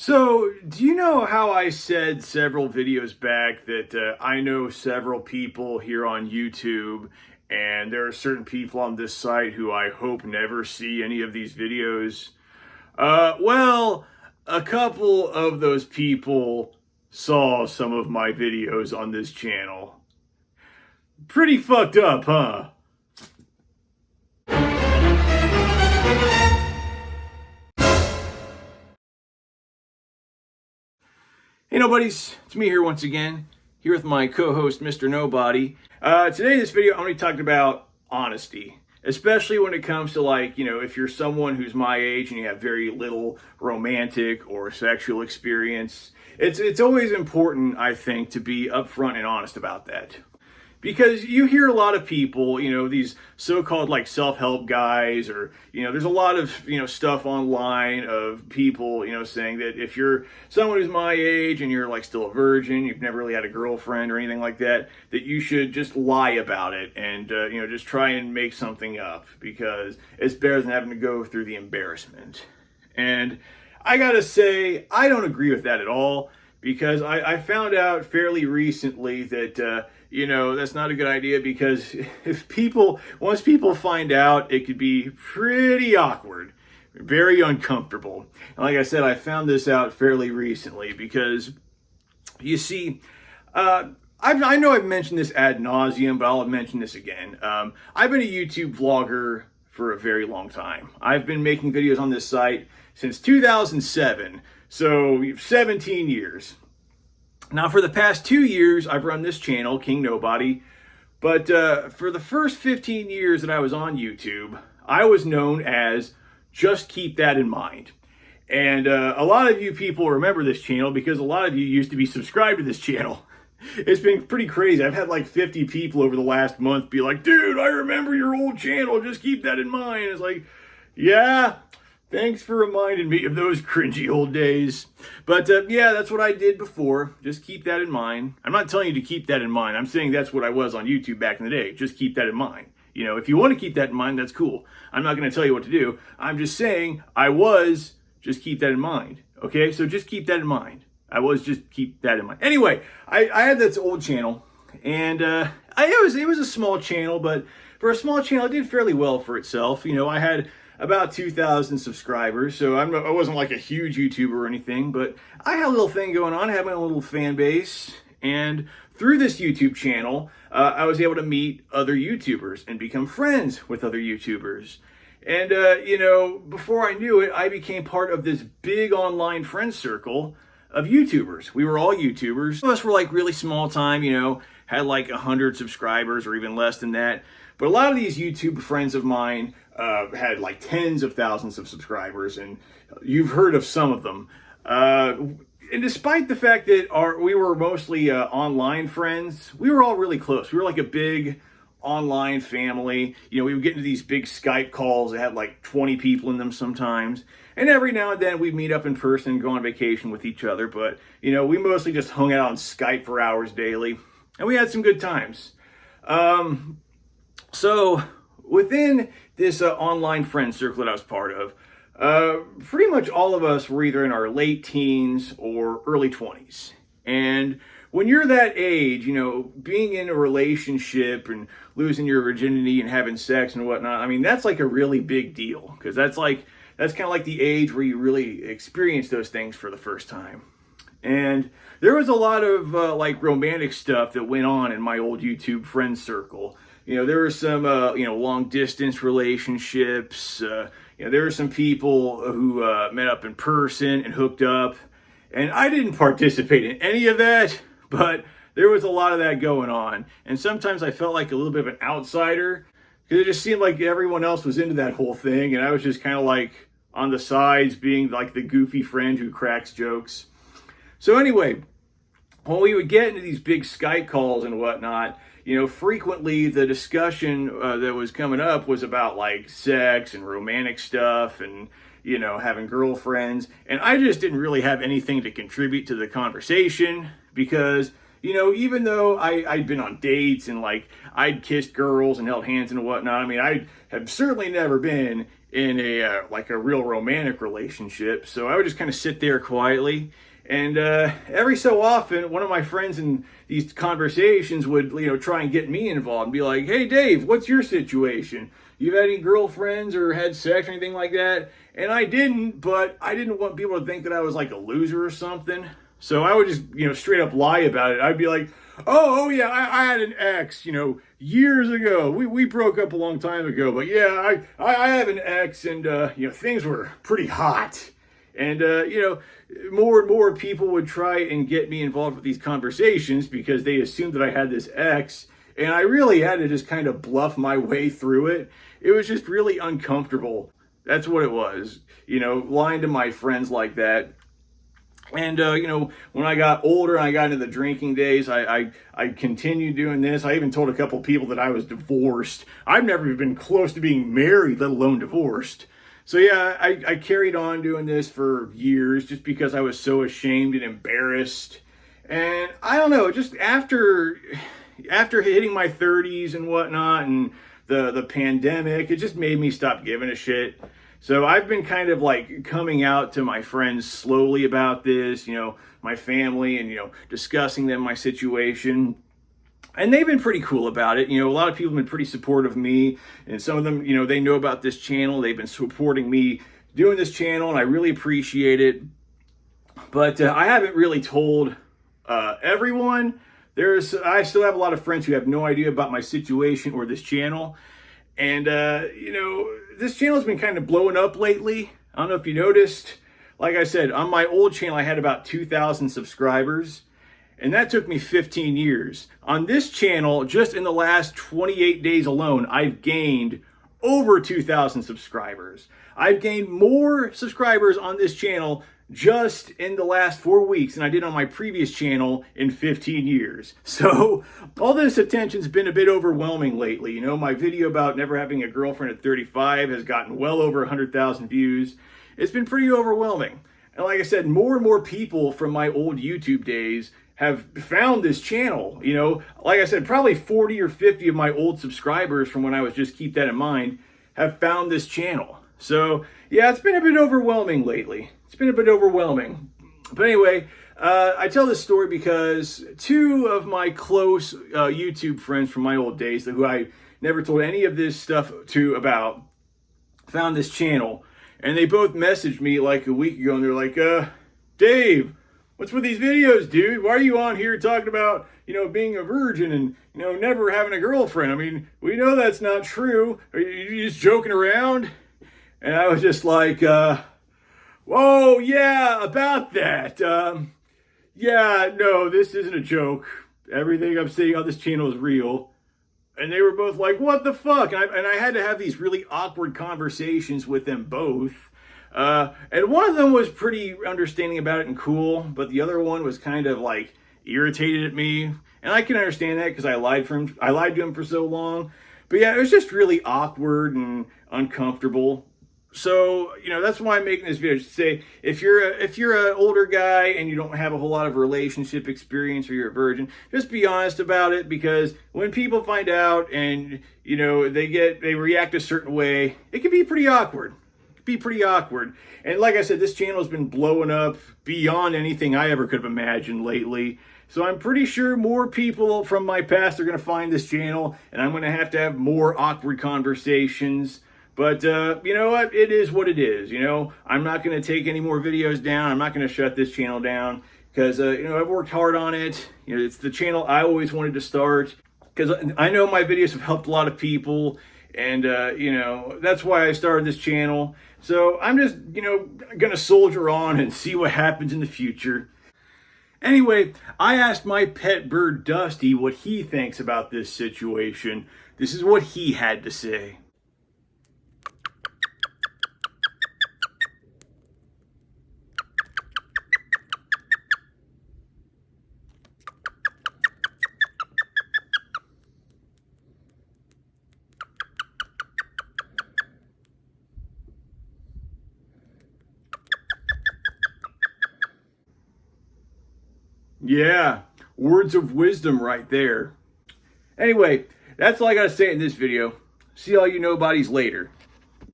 So, do you know how I said several videos back that I know several people here on YouTube, and there are certain people on this site who I hope never see any of these videos? Well, a couple of those people saw some of my videos on this channel. Pretty fucked up, huh? Hey nobodies, it's me here once again, here with my co-host Mr. Nobody. Today in this video I'm going to be talking about honesty, especially when it comes to if you're someone who's my age and you have very little romantic or sexual experience. It's always important, I think, to be upfront and honest about that. Because you hear a lot of people, these so-called self-help guys, or, there's a lot of, stuff online of people, saying that if you're someone who's my age and you're still a virgin, you've never really had a girlfriend or anything like that, that you should just lie about it and, just try and make something up because it's better than having to go through the embarrassment. And I gotta say, I don't agree with that at all. Because I found out fairly recently that, that's not a good idea because once people find out, it could be pretty awkward, very uncomfortable. And like I said, I found this out fairly recently because, you see, I know I've mentioned this ad nauseum, but I'll mention this again. I've been a YouTube vlogger for a very long time. I've been making videos on this site since 2007. So 17 years. Now for the past 2 years, I've run this channel, King Nobody. But for the first 15 years that I was on YouTube, I was known as Just Keep That in Mind. And a lot of you people remember this channel because a lot of you used to be subscribed to this channel. It's been pretty crazy. I've had 50 people over the last month be like, dude, I remember your old channel. Just keep that in mind. It's like, yeah. Thanks for reminding me of those cringy old days. But yeah, that's what I did before. Just keep that in mind. I'm not telling you to keep that in mind. I'm saying that's what I was on YouTube back in the day. Just keep that in mind. If you want to keep that in mind, that's cool. I'm not going to tell you what to do. I'm just saying just keep that in mind. Okay, so just keep that in mind. Just keep that in mind. Anyway, I had this old channel, and it was a small channel, but for a small channel, it did fairly well for itself. I had about 2,000 subscribers, so I wasn't a huge YouTuber or anything, but I had a little thing going on. I had my own little fan base, and through this YouTube channel, I was able to meet other YouTubers and become friends with other YouTubers. And, before I knew it, I became part of this big online friend circle of YouTubers. We were all YouTubers. Some of us were really small time, had 100 subscribers or even less than that. But a lot of these YouTube friends of mine had tens of thousands of subscribers, and you've heard of some of them. And despite the fact that we were mostly online friends, we were all really close. We were a big online family. We would get into these big Skype calls that had 20 people in them sometimes. And every now and then we'd meet up in person, go on vacation with each other. But, we mostly just hung out on Skype for hours daily. And we had some good times. So within this online friend circle that I was part of, pretty much all of us were either in our late teens or early 20s. And when you're that age, being in a relationship and losing your virginity and having sex and whatnot, that's a really big deal because that's kind of the age where you really experience those things for the first time. And there was a lot of romantic stuff that went on in my old YouTube friend circle. There were some, long distance relationships. There were some people who met up in person and hooked up. And I didn't participate in any of that, but there was a lot of that going on. And sometimes I felt like a little bit of an outsider because it just seemed like everyone else was into that whole thing. And I was just kind of on the sides being the goofy friend who cracks jokes. So anyway, when we would get into these big Skype calls and whatnot, frequently the discussion that was coming up was about sex and romantic stuff and, having girlfriends. And I just didn't really have anything to contribute to the conversation because, even though I'd been on dates and I'd kissed girls and held hands and whatnot, I have certainly never been in a like a real romantic relationship. So I would just kind of sit there quietly. And every so often, one of my friends in these conversations would, try and get me involved and be like, "Hey, Dave, what's your situation? You've had any girlfriends or had sex or anything like that?" And I didn't, but I didn't want people to think that I was like a loser or something. So I would just, straight up lie about it. I'd be like, "Oh yeah, I had an ex, years ago. We broke up a long time ago, but yeah, I have an ex, and things were pretty hot." And, more and more people would try and get me involved with these conversations because they assumed that I had this ex. And I really had to just kind of bluff my way through it. It was just really uncomfortable. That's what it was, lying to my friends like that. And, when I got older and I got into the drinking days, I continued doing this. I even told a couple people that I was divorced. I've never even been close to being married, let alone divorced. So yeah, I carried on doing this for years just because I was so ashamed and embarrassed. And I don't know, just after hitting my 30s and whatnot and the pandemic, it just made me stop giving a shit. So I've been kind of like coming out to my friends slowly about this, my family, and, discussing them my situation. And they've been pretty cool about it. A lot of people have been pretty supportive of me. And some of them, they know about this channel. They've been supporting me doing this channel, and I really appreciate it. But I haven't really told everyone. I still have a lot of friends who have no idea about my situation or this channel. And, this channel's been kind of blowing up lately. I don't know if you noticed. Like I said, on my old channel, I had about 2,000 subscribers. And that took me 15 years. On this channel, just in the last 28 days alone, I've gained over 2,000 subscribers. I've gained more subscribers on this channel just in the last 4 weeks than I did on my previous channel in 15 years. So all this attention's been a bit overwhelming lately. My video about never having a girlfriend at 35 has gotten well over 100,000 views. It's been pretty overwhelming. And like I said, more and more people from my old YouTube days have found this channel. Like I said, probably 40 or 50 of my old subscribers from when I was just Keep That in Mind have found this channel. So yeah, it's been a bit overwhelming lately. It's been a bit overwhelming. But anyway, I tell this story because two of my close YouTube friends from my old days, who I never told any of this stuff to about, found this channel. And they both messaged me like a week ago, and they're like, "Dave, what's with these videos, dude? Why are you on here talking about, being a virgin and, never having a girlfriend? I mean, we know that's not true. Are you just joking around?" And I was just like, "Whoa, yeah, about that. Yeah, no, this isn't a joke. Everything I'm saying on this channel is real." And they were both like, "What the fuck?" And I had to have these really awkward conversations with them both. And one of them was pretty understanding about it and cool, but the other one was kind of like irritated at me. And I can understand that because I lied to him for so long. But yeah, it was just really awkward and uncomfortable. So, that's why I'm making this video, to say, if you're an older guy and you don't have a whole lot of relationship experience, or you're a virgin, just be honest about it, because when people find out and, they react a certain way, it can be pretty awkward. And like I said, this channel has been blowing up beyond anything I ever could have imagined lately. So I'm pretty sure more people from my past are going to find this channel, and I'm going to have more awkward conversations. But you know what? It is what it is. I'm not going to take any more videos down. I'm not going to shut this channel down because, I've worked hard on it. It's the channel I always wanted to start because I know my videos have helped a lot of people. And, that's why I started this channel. So I'm just, going to soldier on and see what happens in the future. Anyway, I asked my pet bird, Dusty, what he thinks about this situation. This is what he had to say. Yeah, words of wisdom right there. Anyway, that's all I got to say in this video. See all you nobodies later.